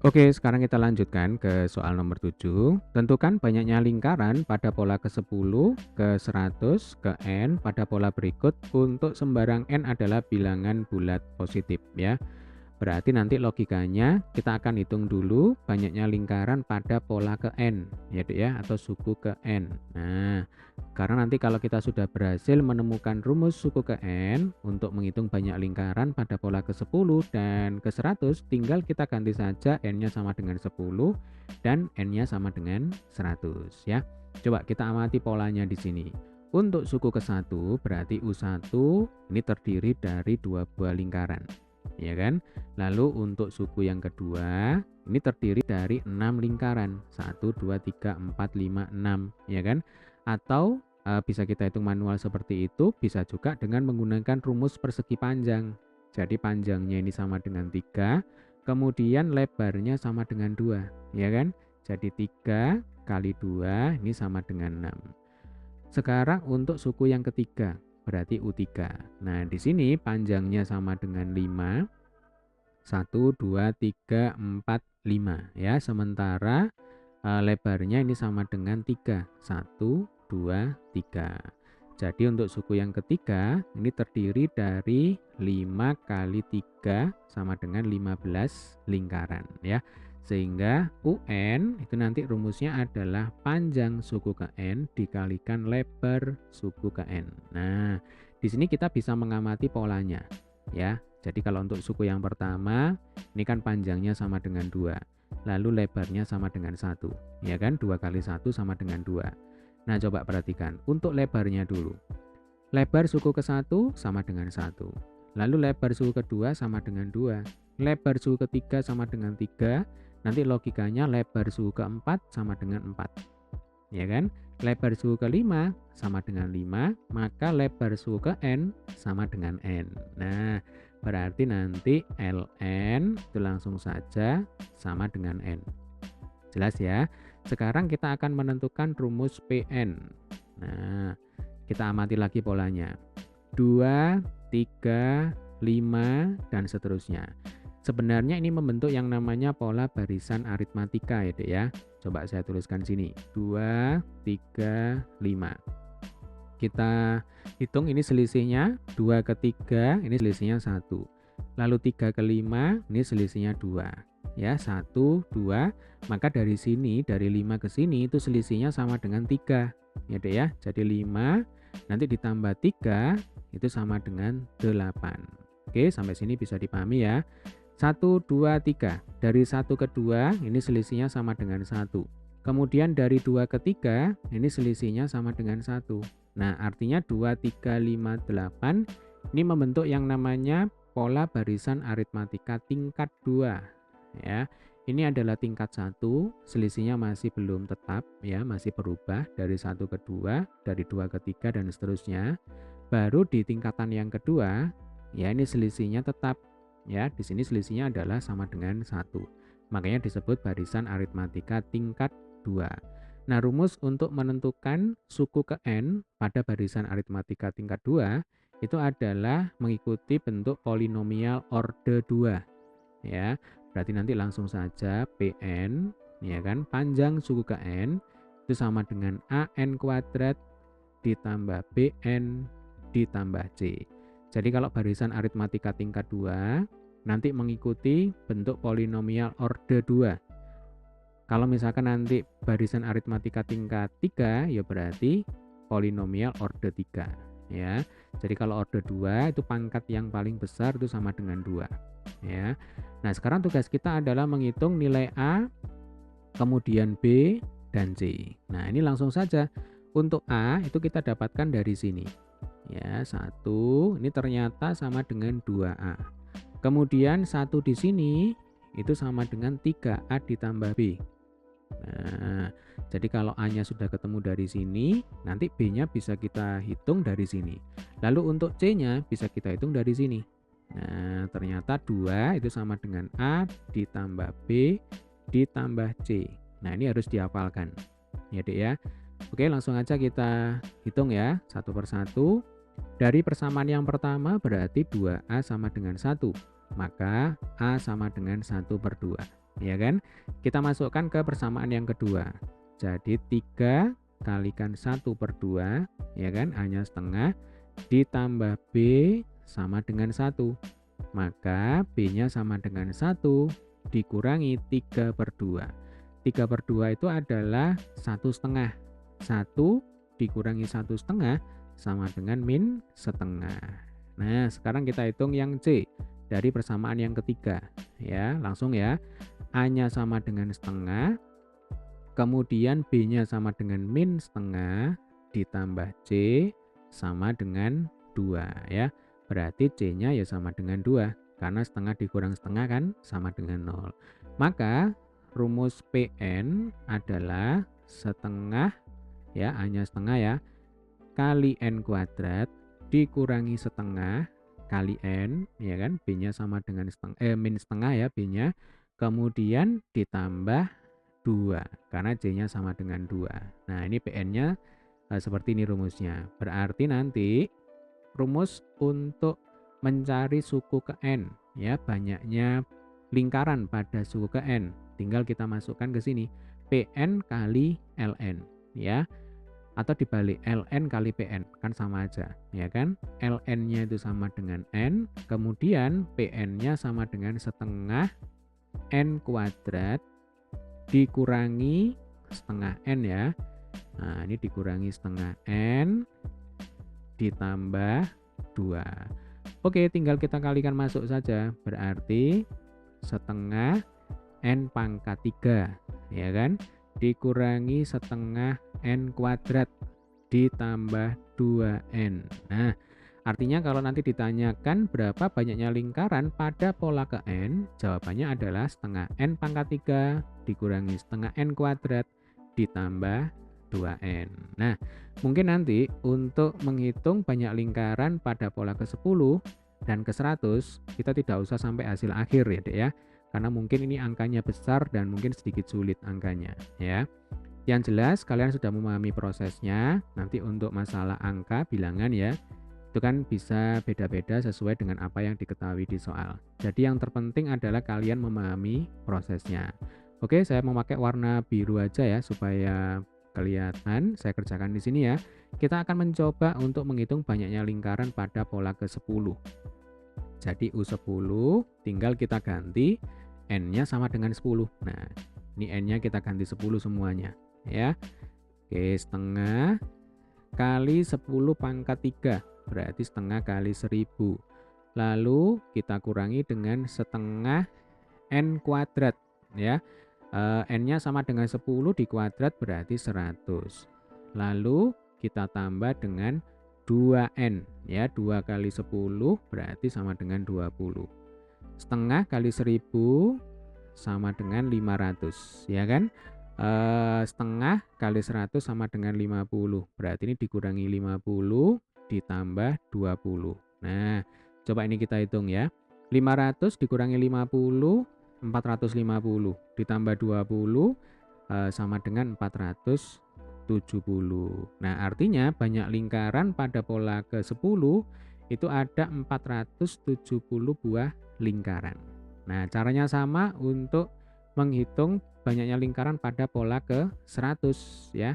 Oke, sekarang kita lanjutkan ke soal nomor 7. Tentukan banyaknya lingkaran pada pola ke-10, ke-100, ke N pada pola berikut untuk sembarang N adalah bilangan bulat positif ya. Berarti nanti logikanya kita akan hitung dulu banyaknya lingkaran pada pola ke N, ya Dek ya, atau suku ke N. Nah, karena nanti kalau kita sudah berhasil menemukan rumus suku ke N untuk menghitung banyak lingkaran pada pola ke-10 dan ke-100, tinggal kita ganti saja N-nya sama dengan 10 dan N-nya sama dengan 100 ya. Coba kita amati polanya di sini. Untuk suku ke-1 berarti U1 ini terdiri dari 2 buah lingkaran, ya kan? Lalu untuk suku yang kedua, ini terdiri dari 6 lingkaran. 1, 2, 3, 4, 5, 6, ya kan? Atau bisa kita hitung manual seperti itu, bisa juga dengan menggunakan rumus persegi panjang. Jadi panjangnya ini sama dengan 3, kemudian lebarnya sama dengan 2, ya kan? Jadi 3 kali 2 ini sama dengan 6. Sekarang untuk suku yang ketiga, berarti U3. Nah, di sini panjangnya sama dengan 5. 1, 2, 3, 4, 5 ya. Sementara lebarnya ini sama dengan 3. 1, 2, 3. Jadi untuk suku yang ketiga ini terdiri dari 5 kali 3 sama dengan 15 lingkaran ya. Sehingga UN itu nanti rumusnya adalah panjang suku ke N dikalikan lebar suku ke N. Nah, di sini kita bisa mengamati polanya ya. Jadi kalau untuk suku yang pertama, ini kan panjangnya sama dengan 2. Lalu lebarnya sama dengan 1. Ya kan, 2 kali 1 sama dengan 2. Nah, coba perhatikan. Untuk lebarnya dulu. Lebar suku ke-1 sama dengan 1. Lalu lebar suku kedua sama dengan 2. Lebar suku ketiga sama dengan 3. Nanti logikanya lebar suku keempat sama dengan 4. Ya kan? Lebar suku ke-5 sama dengan 5, maka lebar suku ke N sama dengan N. Nah, berarti nanti ln itu langsung saja sama dengan N. Jelas ya? Sekarang kita akan menentukan rumus Pn. Nah, kita amati lagi polanya. 2, 3, 5, dan seterusnya. Sebenarnya ini membentuk yang namanya pola barisan aritmatika ya Dek ya. Coba saya tuliskan sini. 2, 3, 5. Kita hitung ini selisihnya 2 ke 3, ini selisihnya 1. Lalu 3 ke 5, ini selisihnya 2. Ya, 1, 2. Maka dari sini, dari 5 ke sini itu selisihnya sama dengan 3. Ya, Dek ya. Jadi 5 nanti ditambah 3 itu sama dengan 8. Oke, sampai sini bisa dipahami ya. 1, 2, 3. Dari 1 ke 2, ini selisihnya sama dengan 1. Kemudian dari 2 ke 3, ini selisihnya sama dengan 1. Nah, artinya 2, 3, 5, 8 ini membentuk yang namanya pola barisan aritmatika tingkat 2 ya. Ini adalah tingkat 1, selisihnya masih belum tetap ya, masih berubah dari 1 ke 2, dari 2 ke 3 dan seterusnya. Baru di tingkatan yang kedua, ya ini selisihnya tetap ya. Di sini selisihnya adalah sama dengan 1. Makanya disebut barisan aritmatika tingkat 2. Nah, rumus untuk menentukan suku ke N pada barisan aritmatika tingkat 2 itu adalah mengikuti bentuk polinomial orde 2 ya. Berarti nanti langsung saja Pn ya kan, panjang suku ke N itu sama dengan AN kuadrat ditambah BN ditambah C. Jadi kalau barisan aritmatika tingkat 2 nanti mengikuti bentuk polinomial orde 2. Kalau misalkan nanti barisan aritmatika tingkat 3 ya berarti polinomial orde 3 ya. Jadi kalau orde 2 itu pangkat yang paling besar itu sama dengan 2 ya. Nah, sekarang tugas kita adalah menghitung nilai A, kemudian B dan C. Nah, ini langsung saja. Untuk A itu kita dapatkan dari sini. Ya, 1 ini ternyata sama dengan 2A. Kemudian 1 di sini itu sama dengan 3A ditambah B. Nah, jadi kalau A-nya sudah ketemu dari sini, nanti B-nya bisa kita hitung dari sini. Lalu untuk C-nya bisa kita hitung dari sini. Nah, ternyata 2 itu sama dengan A ditambah B ditambah C. Nah, ini harus dihafalkan. Ya, Dek ya. Oke, langsung aja kita hitung ya, satu persatu. Dari persamaan yang pertama berarti 2A sama dengan 1. Maka A sama dengan 1/2. ya kan? Kita masukkan ke persamaan yang kedua. Jadi 3 kalikan 1/2, ya kan? A-nya setengah ditambah B sama dengan 1. Maka B-nya sama dengan 1 dikurangi 3/2. 3/2 itu adalah 1/2. 1 dikurangi 1/2 sama dengan min setengah. Nah, sekarang kita hitung yang C dari persamaan yang ketiga. Ya, langsung ya. A-nya sama dengan setengah, kemudian B-nya sama dengan min setengah, ditambah C sama dengan 2 ya. Berarti C-nya ya sama dengan 2, karena setengah dikurang setengah kan sama dengan 0. Maka rumus PN adalah setengah, ya A-nya setengah ya, kali N kuadrat dikurangi setengah kali N, ya kan, B-nya sama dengan min setengah ya B-nya, kemudian ditambah 2 karena C-nya sama dengan 2. Nah, ini PN-nya seperti ini rumusnya. Berarti nanti rumus untuk mencari suku ke N, ya, banyaknya lingkaran pada suku ke N, tinggal kita masukkan ke sini PN kali LN, ya, atau dibalik LN kali PN, kan sama aja, ya kan? LN-nya itu sama dengan N, kemudian PN-nya sama dengan setengah N kuadrat dikurangi setengah N ya. Nah, ini dikurangi setengah N ditambah 2. Oke, tinggal kita kalikan masuk saja. Berarti setengah N pangkat 3, ya kan? Dikurangi setengah N kuadrat ditambah 2N. Nah, artinya kalau nanti ditanyakan berapa banyaknya lingkaran pada pola ke N, jawabannya adalah setengah N pangkat 3 dikurangi setengah N kuadrat ditambah 2N. Nah, mungkin nanti untuk menghitung banyak lingkaran pada pola ke-10 dan ke-100, kita tidak usah sampai hasil akhir ya, Dek ya. Karena mungkin ini angkanya besar dan mungkin sedikit sulit angkanya, ya. Yang jelas kalian sudah memahami prosesnya. Nanti untuk masalah angka bilangan ya, itu kan bisa beda-beda sesuai dengan apa yang diketahui di soal. Jadi yang terpenting adalah kalian memahami prosesnya. Oke, saya memakai warna biru aja ya supaya kelihatan. Saya kerjakan di sini ya. Kita akan mencoba untuk menghitung banyaknya lingkaran pada pola ke-10. Jadi U10 tinggal kita ganti N-nya sama dengan 10. Nah, ini N-nya kita ganti 10 semuanya ya. Oke, setengah kali 10 pangkat 3 berarti setengah kali 1000. Lalu kita kurangi dengan setengah N kuadrat ya. N-nya sama dengan 10 dikuadrat berarti 100. Lalu kita tambah dengan 2N ya, 2 kali 10 berarti sama dengan 20. Setengah kali 1000 sama dengan 500 ya kan. Setengah kali 100 sama dengan 50, berarti ini dikurangi 50 ditambah 20. Nah, coba ini kita hitung ya. 500 dikurangi 50, 450 ditambah 20 sama dengan 470. Nah, artinya banyak lingkaran pada pola ke-10 itu ada 470 buah lingkaran. Nah, caranya sama untuk menghitung banyaknya lingkaran pada pola ke-100 ya.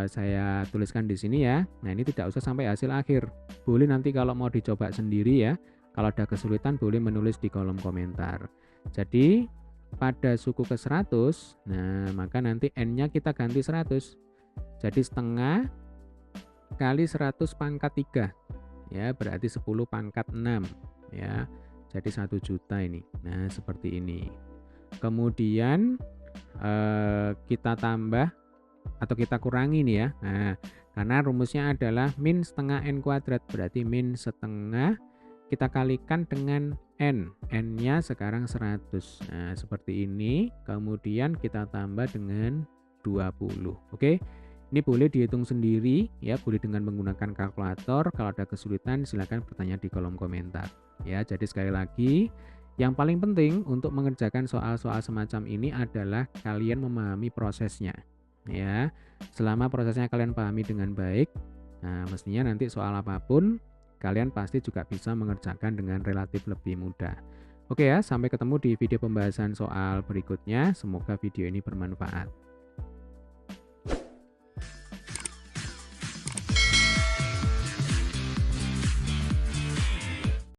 Saya tuliskan di sini ya. Nah, ini tidak usah sampai hasil akhir. Boleh nanti kalau mau dicoba sendiri ya. Kalau ada kesulitan boleh menulis di kolom komentar. Jadi pada suku ke-100, nah maka nanti N-nya kita ganti 100. Jadi setengah kali 100 pangkat 3 ya, berarti 10 pangkat 6 ya. Jadi 1 juta ini. Nah, seperti ini. Kemudian kita tambah atau kita kurangi nih ya. Nah, karena rumusnya adalah min setengah N kuadrat, berarti min setengah kita kalikan dengan N. N-nya sekarang 100. Nah, seperti ini. Kemudian kita tambah dengan 20. Oke. Ini boleh dihitung sendiri ya, boleh dengan menggunakan kalkulator. Kalau ada kesulitan silakan bertanya di kolom komentar. Ya, jadi sekali lagi yang paling penting untuk mengerjakan soal-soal semacam ini adalah kalian memahami prosesnya. Ya, selama prosesnya kalian pahami dengan baik, nah mestinya nanti soal apapun kalian pasti juga bisa mengerjakan dengan relatif lebih mudah. Oke ya, sampai ketemu di video pembahasan soal berikutnya. Semoga video ini bermanfaat.